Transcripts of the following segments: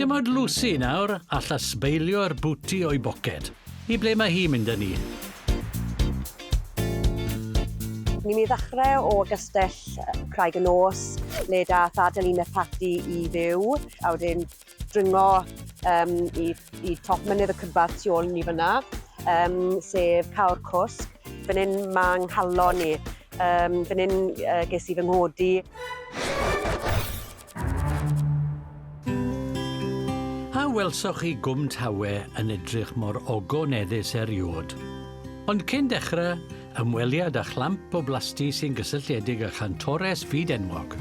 dim ond Lucy nawr all ysbeilio'r bwti o'i boced. I ble mae hi mynd â ni? Ni'n mynd i ddechrau o Gastell Craig-y-Nos, le dath Adelina Patti i fyw, a wedyn dringo i top mynydd y Cribarth tu ôl ni fyna, sef Cawr Cwsg. Fan hyn mae nghalon ni. Fan hyn ges i fy nghodi. A welsoch chi Cwmtawe yn edrych mor ogoneddus eriod. Ond cyn dechrau, ymweliad â chlamp o blasti sy'n gysylltiedig â chantores fyd enwog.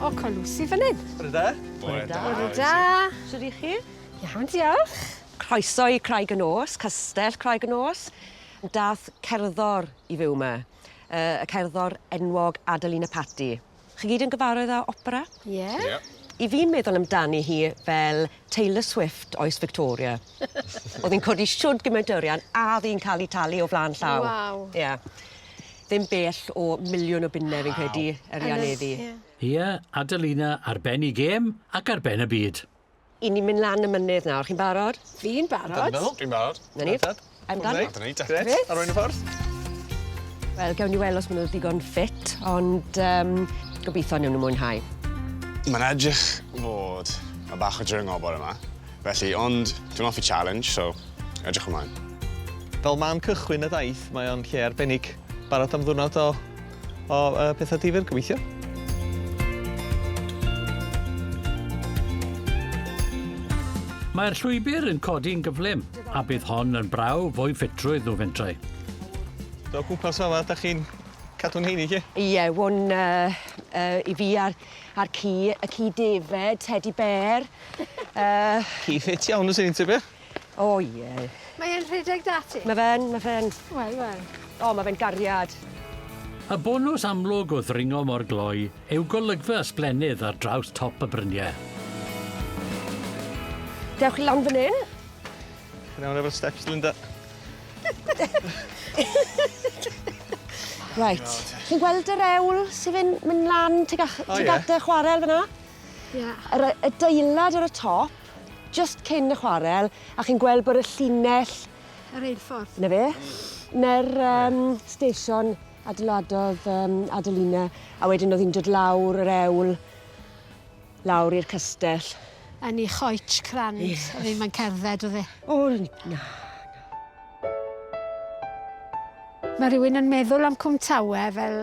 O, cael Lucy fan hyn. Bore da. Bore da. Sut i chi? Iawn, diolch. Croeso i Craig-y-Nos, Gastell Craig-y-Nos. Dath cerddor i fyw yma, y cerddor enwog Adelina Patti. Chi gyd yn gyfarwydd â opera? Ie. I fi'n meddwl amdani hi fel Taylor Swift oes Victoria. Oedd hi'n codi siwd gymaint dyrian a ddi'n cael ei talu o flaen llaw. Waw. Ie. Ddim bell o miliwn o bunnau fi'n credu arianeddi. Ie, Adelina ar ben i gêm ac ar ben y byd. I ni'n mynd lan y mynydd nawr, chi'n barod? Fi'n barod. Dwi'n barod. Na ni? Am dan? Gret. Ar y ffordd? Wel, gewn ni weld os maen nhw'n ddigon ffit, ond gobeithio newn nhw mwynhau. Mae'n edrych fod y bach o dringo bore yma. Felly, ond dwi'n offi challenge, so edrych ymlaen. Fel man cychwyn y daith, mae o'n lle arbennig. Barod am ddiwrnod o pethau difyr, gobeithio. Mae'r llwybr yn codi'n gyflym, a bydd hon yn braw fwy ffitrwydd o fentrau. Do gwmpas fama, da chi'n cadw'n heini, chi? Ie, hwn i fi ar ci, y ci defed, teddy bear. Ci ffit iawn os ydyn tybio? O ie. Mae'n rhedeg dati. Mae fe'n. Wel, wel. O, mae fe'n gariad. Y bonws amlwg o ddringo mor gloi yw golygfa ysblennydd ar draws top y bryniau. Dewch chi lawn fan hyn. Yn iawn efo'r steps, Linda. Right. Chi'n gweld yr ewl sy'n mynd lan tuag at y chwarel fyna? Ie. Y deilad ar y top, just cyn y chwarel, a chi'n gweld bod y llinell... Yr ein ffordd. Na fe? Na'r stesion adeiladodd Adelina, a wedyn oedd hi'n dod lawr yr ewl, lawr i'r castell. Yn ei choich crand. Mae'n cerdded o dde. O, na. Mae rhywun yn meddwl am Cwmtawe fel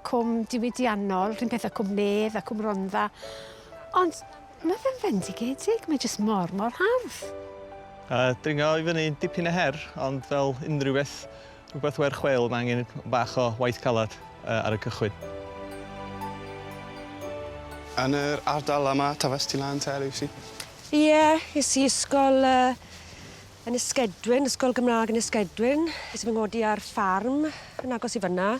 cwm diwydiannol, rhywun pethau cwm nedd a cwm rondda. Ond mae fe'n fendigedig, mae jyst mor hardd. Dringo i fyny dipyn o her, ond fel unrhyw beth, rhywbeth wer chweil, mae angen bach o waith calad ar y cychwyn. Yn yr ardal yma, tafes ti lan te, Lucy? Ie, is i ysgol yn Ysgedwyn, ysgol Gymraeg yn Ysgedwyn. Is i fy ngodi ar ffarm yn agos i fyna.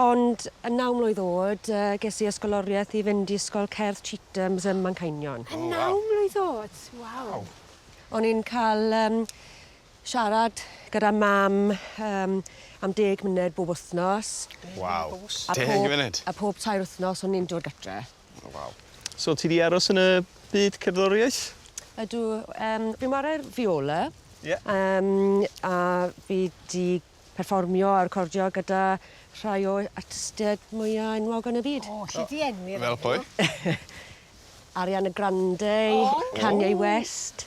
Ond yn 9 mlwydd oed, ges i ysgoloriaeth i fynd i ysgol cerdd Cheethams ym Manceinion. Yn 9 mlwydd oed? Waw. O'n i'n cael siarad gyda mam am 10 munud bob wythnos. Waw, 10 munud? A pob 2 wythnos o'n i'n dod gytre. Waw. So ti di aros yn y byd cerddoriaeth? Ydw, fi'n marau'r viola. Ie. A fi di perfformio a recordio gyda rhai o artistiaid mwyaf enwog yn y byd. O, lle di enwi? Fel pwy? Ariana Grande, Kanye West,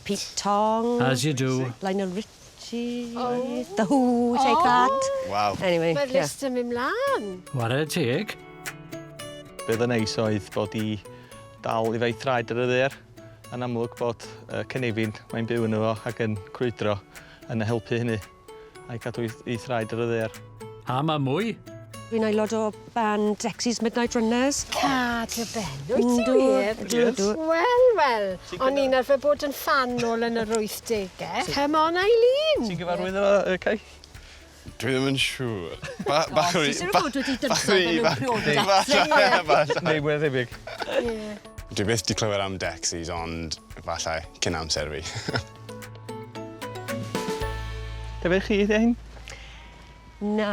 Pete Tong, As you do. Lionel Richie, The Who, Take That. Waw. Anyway, Mae'r list yn mynd mlaen. Ware teg. Bydd yn neis oedd bod i dal i fei thraed ar y ddeir. Yn amlwg bod cynefin mae'n byw yn efo ac yn crwydro yn helpu hynny a'i cadw i thraed ar y ddeir. A mae mwy. fi'n aelod o band Dexys Midnight Runners. Cad y benw ti wir? Wel. O'n i'n arfer bod yn fan nôl yn yr 80au. Come on, Eileen. Ti'n gyfarwydd efo Cai? Dwi ddim yn siŵr. Bach o... Ti'n rhywbeth wedi dymsod yn nhw'n priodas. Neu mwy ddebyg. Dwi byth di clywed am Dexys, ond falle cyn amser fi. Defyd chi hyn? Na,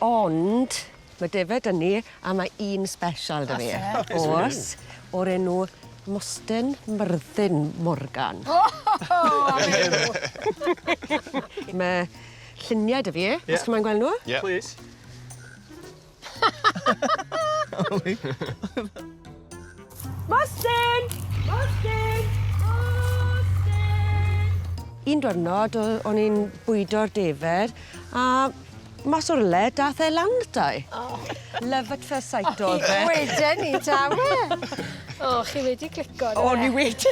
ond mae defyd yn ni, a mae un special da fi. Oes, o'r enw Mostyn Myrddin Morgan. Mae lluniau dy fi, os chi'n gweld nhw? Yeah. Please. Mostyn! Mostyn! Un diwrnod, o'n i'n bwydo'r defed, a mas o'r le, dath e lan dau. Love at first sight oedd fe. Wedyn ni, tawe. O, chi wedi clico. O, ni wedi.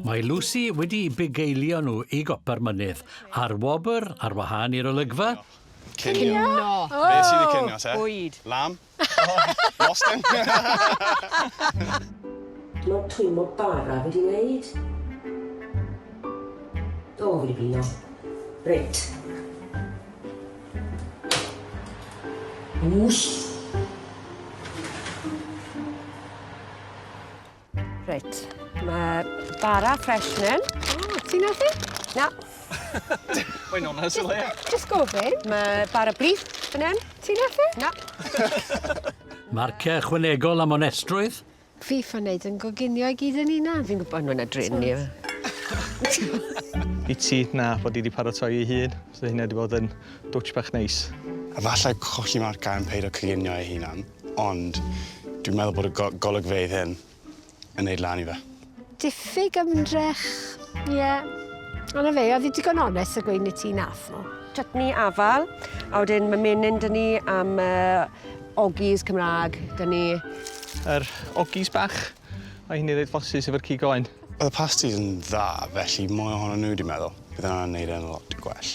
Mae Lucy wedi bugeilio nhw i gopa'r mynydd a'r wobr ar wahân i'r olygfa. Cinio. No. Be sydd i cinio, te? Bwyd. Lamb? Mostyn? Mae'n twymo bara wedi wneud. O, fi wedi bino. Reit. Wws. Reit. Mae bara fresh nen. O, ti'n hoffi? Na. Mae'n onas o le. Just gofyn. Mae bara blith fan hyn. Ti'n hoffi? Na. Marciau ychwanegol am onestrwydd. Fi ffyn wneud yn goginio i gyd yn una. Fi'n gwybod nhw'n adrin ni. I ti na bod i wedi paratoi ei hun, so hynny wedi bod yn dwtch bach neis. A falle colli marca yn peidio coginio ei hunan, ond dwi'n meddwl bod y golygfeydd hyn yn neud lan i fe. Diffyg ymdrech, ie. Ond fe, oedd i digon onest y gweud ni ti nath nhw. Chutney afal, a wedyn mae menyn dyn ni am ogis Cymraeg, dyn ni. Yr ogis bach, a hynny ddeud fosys efo'r cig oen. Oedd y pastis yn dda, felly mwy ohonyn nhw wedi meddwl. Bydd yna'n neud e'n lot gwell.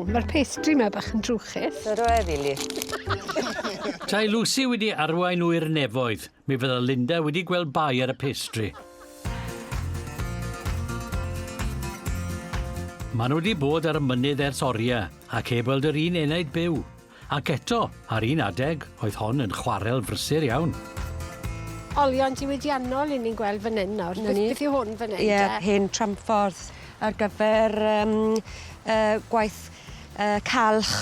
Mae'r pastry yma bach yn drwchus. Yr o efili. Tai Lucy wedi arwain nhw i'r nefoedd. Mi fydda Linda wedi gweld bai ar y pastry. Maen nhw wedi bod ar y mynydd ers oriau ac heb weld yr un enaid byw. Ac eto, ar un adeg, oedd hon yn chwarel frysur iawn. Olion diwydiannol i ni'n gweld fan hyn nawr. Beth yw hwn fan hyn? Ie, hen tramffordd ar gyfer gwaith calch.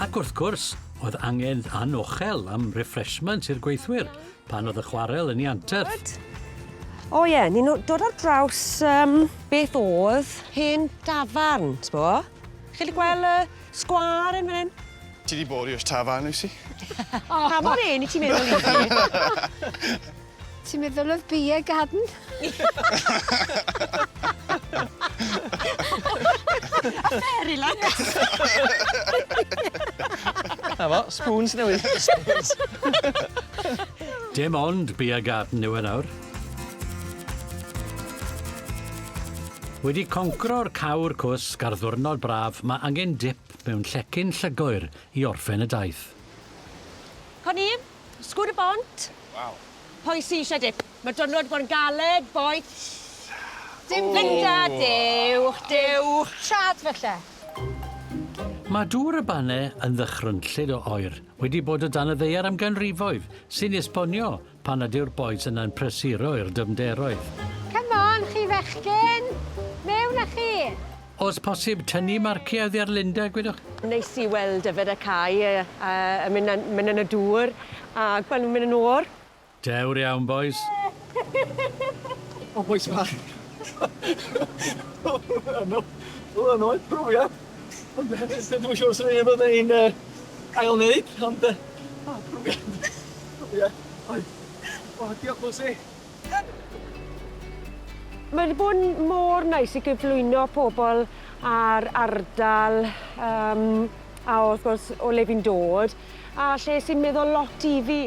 Ac wrth gwrs, oedd angen anochel am refreshment i'r gweithwyr pan oedd y chwarel yn ei anterth. O ie, ni'n dod ar draws beth oedd hen dafarn, sbo. Chi wedi gweld sgwar yn fan hyn? Ti wedi bod i'r tafarn, Lucy? Pa mor hen i ti'n meddwl i fi? Ti'n meddwl oedd beer garden? Fairyland. Na fo, spoons newydd. Dim ond beer garden yw e nawr. Wedi concro'r cawr cwsg ar ddwrnod braf, mae angen dip mewn llecyn llygoer i orffen y daith. Coni, sgwr y bont. Waw. Pwy sy'n eisiau dip? Mae dwrnod bod yn galed, boi. Dim Linda, dewch. Trad felly. Mae dŵr y bannau yn ddychrynllid o oer wedi bod o dan y ddeiar am ganrifoedd sy'n esbonio pan nad yw'r boes yna'n presuro i'r dymderoedd. Come on, chi fechgyn. Mewn â chi. Os posib tynnu marciau oddi ar Linda, gwydwch? Neis i weld yfed y cae yn mynd yn y dŵr a gweld nhw'n mynd yn o'r. Dewr iawn, boes. O, boes bach. Wel, oedd profiad. Ond dwi'n siŵr sy'n ei bod ein ail wneud, ond profiad. O, diolch Lucy. Mae wedi bod yn mor neis i gyflwyno pobl ar ardal a wrth gwrs o le fi'n dod a lle sy'n meddwl lot i fi.